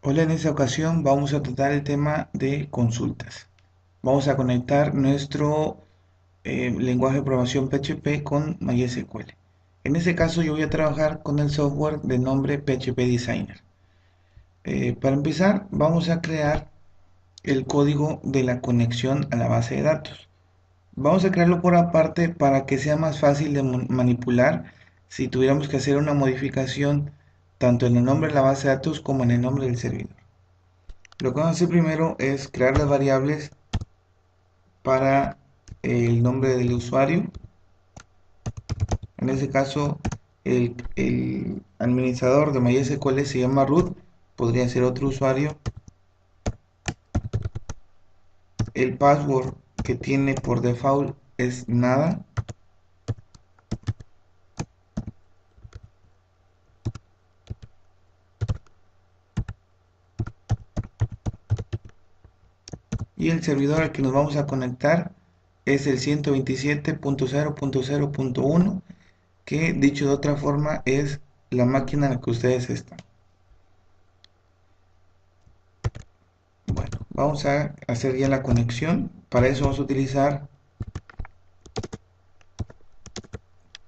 Hola, en esta ocasión vamos a tratar el tema de consultas. Vamos a conectar nuestro lenguaje de programación PHP con MySQL. En este caso yo voy a trabajar con el software de nombre PHP Designer. Para empezar vamos a crear el código de la conexión a la base de datos. Vamos a crearlo por aparte para que sea más fácil de manipular si tuviéramos que hacer una modificación tanto en el nombre de la base de datos como en el nombre del servidor. Lo que vamos a hacer primero es crear las variables para el nombre del usuario. En este caso, el administrador de MySQL se llama root, podría ser otro usuario. El password que tiene por default es nada. Y el servidor al que nos vamos a conectar es el 127.0.0.1, que dicho de otra forma es la máquina en la que ustedes están. Bueno, vamos a hacer ya la conexión. Para eso vamos a utilizar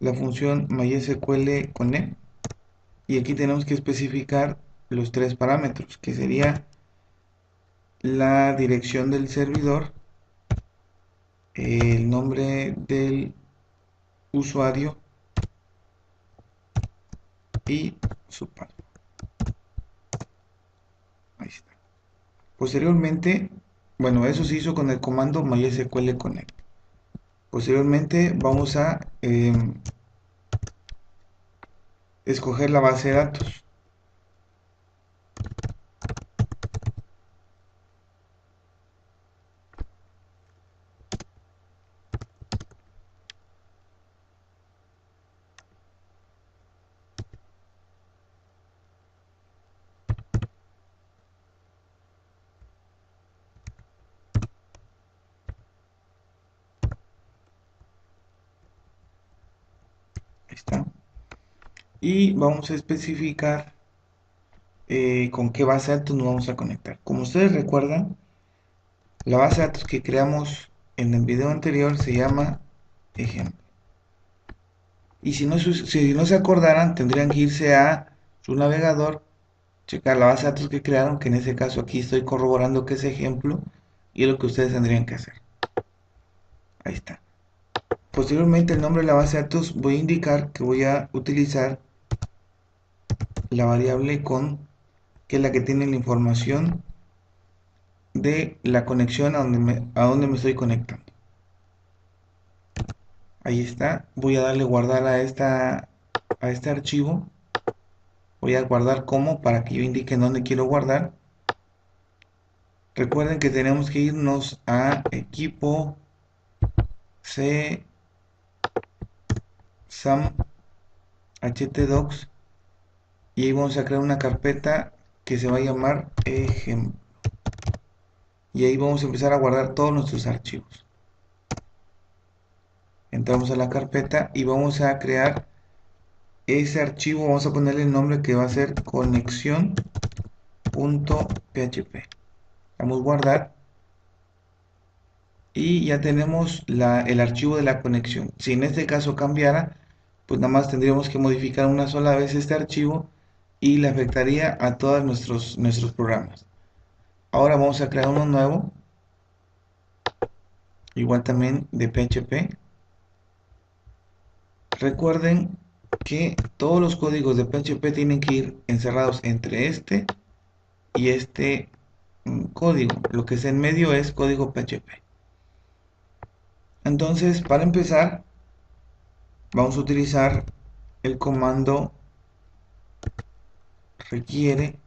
la función MySQL connect, y aquí tenemos que especificar los tres parámetros, que sería la dirección del servidor, el nombre del usuario y su password. Ahí está. Posteriormente, bueno, eso se hizo con el comando MySQL connect. Posteriormente vamos a escoger la base de datos. Ahí está. Y vamos a especificar con qué base de datos nos vamos a conectar. Como ustedes recuerdan, la base de datos que creamos en el video anterior se llama ejemplo. Y si no se acordaran, tendrían que irse a su navegador, checar la base de datos que crearon, que en este caso aquí estoy corroborando que es ejemplo, y es lo que ustedes tendrían que hacer. Ahí está. Posteriormente, el nombre de la base de datos voy a indicar que voy a utilizar la variable con, que es la que tiene la información de la conexión a donde me estoy conectando. Ahí está. Voy a darle guardar a este archivo. Voy a guardar como para que yo indique en dónde quiero guardar. Recuerden que tenemos que irnos a equipo c sam htdocs, y ahí vamos a crear una carpeta que se va a llamar ejemplo, y ahí vamos a empezar a guardar todos nuestros archivos. Entramos a la carpeta y vamos a crear ese archivo. Vamos a ponerle el nombre que va a ser conexión.php. Damos guardar y ya tenemos el archivo de la conexión. Si en este caso cambiara, pues nada más tendríamos que modificar una sola vez este archivo y le afectaría a todos nuestros programas. Ahora vamos a crear uno nuevo, igual también de PHP. Recuerden que todos los códigos de PHP tienen que ir encerrados entre este y este código. Lo que está en medio es código PHP. Entonces, para empezar, vamos a utilizar el comando requiere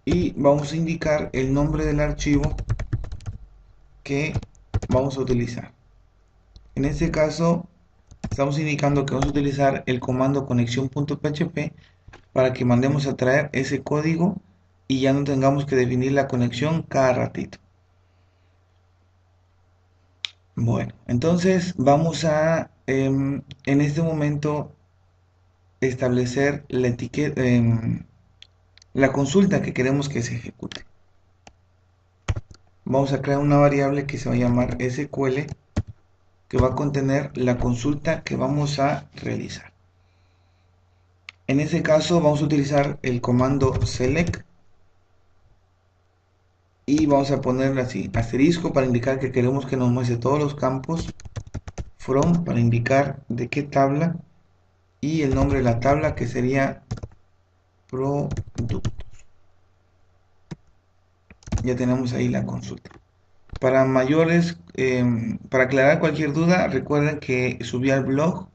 y vamos a indicar el nombre del archivo que vamos a utilizar. En este caso estamos indicando que vamos a utilizar el comando conexión.php para que mandemos a traer ese código y ya no tengamos que definir la conexión cada ratito. Bueno, entonces vamos a en este momento establecer la etiqueta, la consulta que queremos que se ejecute. Vamos a crear una variable que se va a llamar SQL, que va a contener la consulta que vamos a realizar. En este caso vamos a utilizar el comando select y vamos a ponerle así asterisco para indicar que queremos que nos muestre todos los campos, from para indicar de qué tabla y el nombre de la tabla que sería productos. Ya tenemos ahí la consulta. Para mayores, para aclarar cualquier duda, recuerden que subí al blog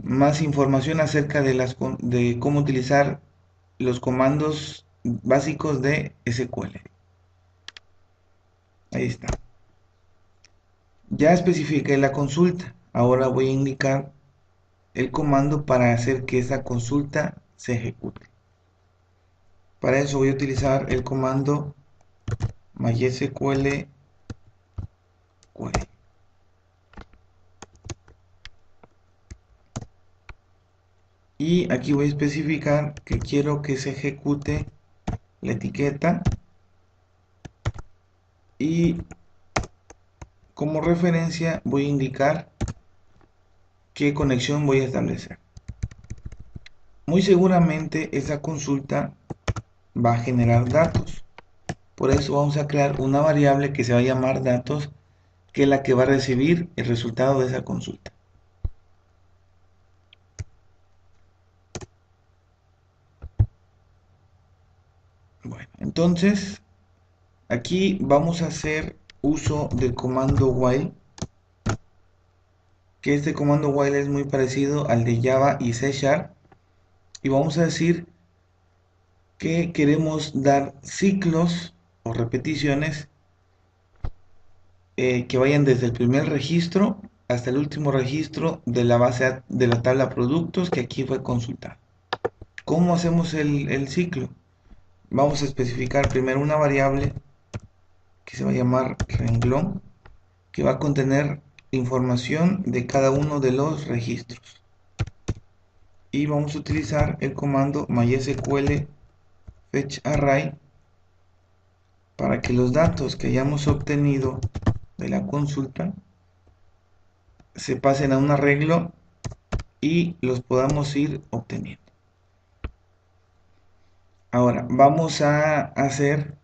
más información acerca de cómo utilizar los comandos básicos de SQL. Ahí está. Ya especifiqué la consulta. Ahora voy a indicar el comando para hacer que esa consulta se ejecute. Para eso voy a utilizar el comando MySQL query. Y aquí voy a especificar que quiero que se ejecute la etiqueta y como referencia voy a indicar qué conexión voy a establecer. Muy seguramente esa consulta va a generar datos. Por eso vamos a crear una variable que se va a llamar datos, que es la que va a recibir el resultado de esa consulta. Bueno, entonces aquí vamos a hacer uso del comando while, que este comando while es muy parecido al de Java y C Sharp, y vamos a decir que queremos dar ciclos o repeticiones que vayan desde el primer registro hasta el último registro de la base de la tabla productos que aquí fue consultada. ¿Cómo hacemos el ciclo? Vamos a especificar primero una variable que se va a llamar renglón, que va a contener información de cada uno de los registros. Y vamos a utilizar el comando mysql fetch array para que los datos que hayamos obtenido de la consulta se pasen a un arreglo y los podamos ir obteniendo. Ahora vamos a hacer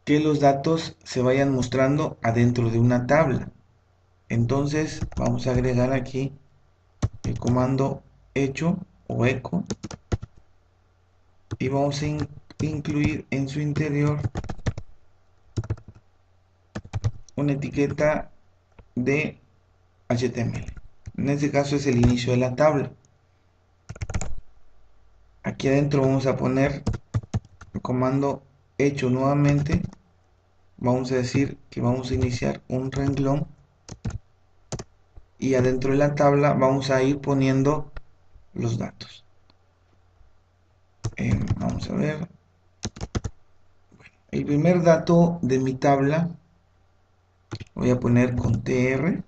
que los datos se vayan mostrando adentro de una tabla. Entonces vamos a agregar aquí el comando echo o echo y vamos a incluir en su interior una etiqueta de HTML. En este caso es el inicio de la tabla. Aquí adentro vamos a poner el comando echo nuevamente. Vamos a decir que vamos a iniciar un renglón y adentro de la tabla vamos a ir poniendo los datos. Vamos a ver. El primer dato de mi tabla voy a poner con tr.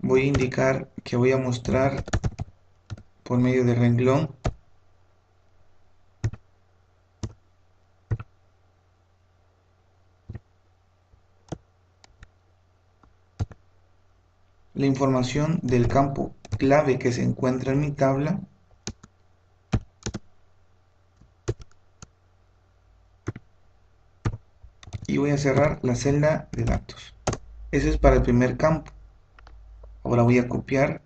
Voy a indicar que voy a mostrar por medio de renglón la información del campo clave que se encuentra en mi tabla y voy a cerrar la celda de datos. Eso es para el primer campo. Ahora voy a copiar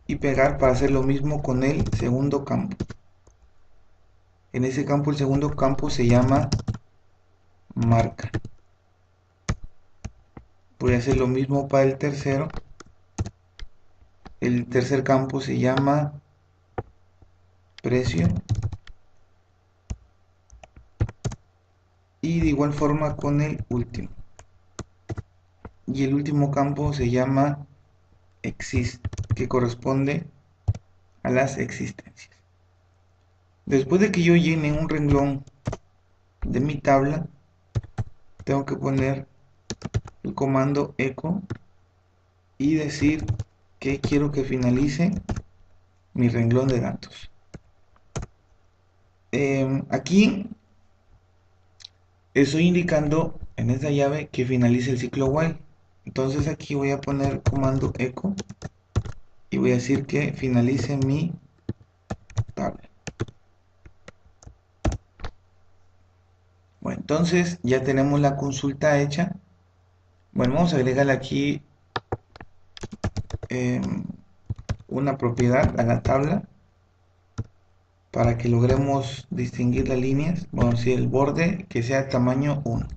y pegar para hacer lo mismo con el segundo campo. En ese campo, el segundo campo se llama marca. Voy a hacer lo mismo para el tercero. El tercer campo se llama precio. Y de igual forma con el último. Y el último campo se llama que corresponde a las existencias. Después de que yo llene un renglón de mi tabla, tengo que poner el comando echo y decir que quiero que finalice mi renglón de datos. Aquí estoy indicando en esta llave que finalice el ciclo while. Entonces aquí voy a poner comando echo y voy a decir que finalice mi tabla. Bueno, entonces ya tenemos la consulta hecha. Bueno, vamos a agregarle aquí una propiedad a la tabla para que logremos distinguir las líneas. Vamos a decir el borde que sea tamaño 1.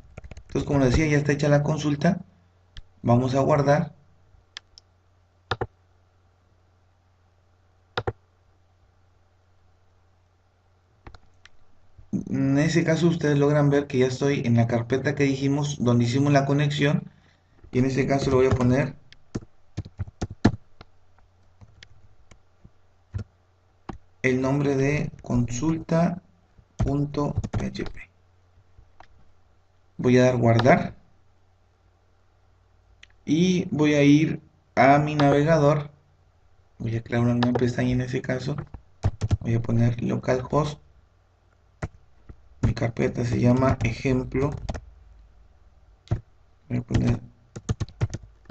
Entonces, como les decía, ya está hecha la consulta. Vamos a guardar. En ese caso ustedes logran ver que ya estoy en la carpeta que dijimos donde hicimos la conexión, y en este caso le voy a poner el nombre de consulta.php. Voy a dar guardar y voy a ir a mi navegador. Voy a crear una nueva pestaña en ese caso. Voy a poner localhost. Mi carpeta se llama ejemplo. Voy a poner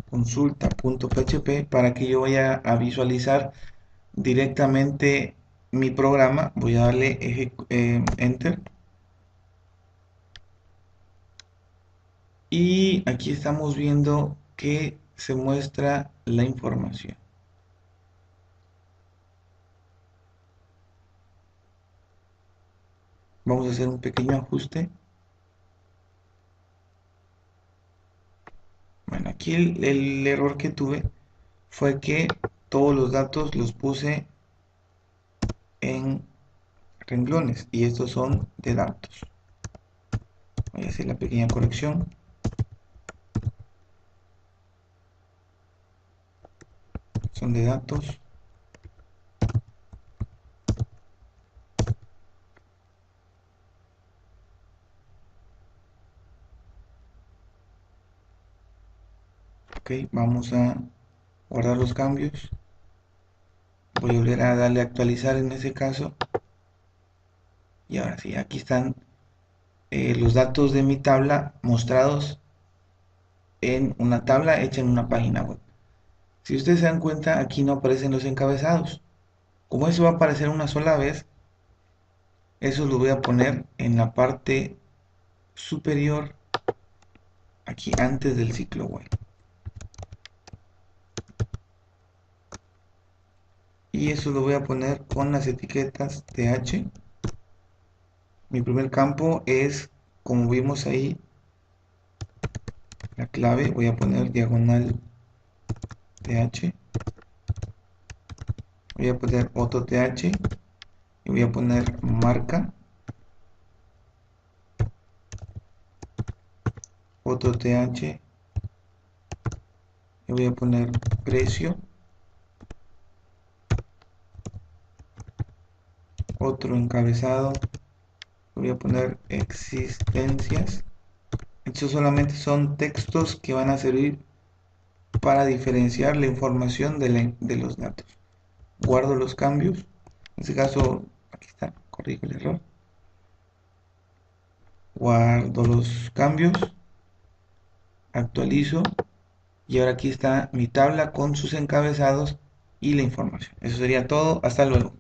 consulta.php para que yo vaya a visualizar directamente mi programa. Voy a darle enter y aquí estamos viendo que se muestra la información. Vamos a hacer un pequeño ajuste. Bueno, aquí el error que tuve fue que todos los datos los puse en renglones y estos son de datos. Voy a hacer la pequeña corrección. Son de datos. Ok, vamos a guardar los cambios. Voy a volver a darle a actualizar en ese caso. Y ahora sí, aquí están los datos de mi tabla mostrados en una tabla hecha en una página web. Si ustedes se dan cuenta, aquí no aparecen los encabezados. Como eso va a aparecer una sola vez, eso lo voy a poner en la parte superior, aquí antes del ciclo while. Y eso lo voy a poner con las etiquetas th. Mi primer campo es, como vimos ahí, la clave. Voy a poner diagonal th. Voy a poner otro th y voy a poner marca, otro th y voy a poner precio, otro encabezado, voy a poner existencias. Estos solamente son textos que van a servir para diferenciar la información de los datos. Guardo los cambios. En este caso, aquí está, corrijo el error. Guardo los cambios, actualizo y ahora aquí está mi tabla con sus encabezados y la información. Eso sería todo. Hasta luego.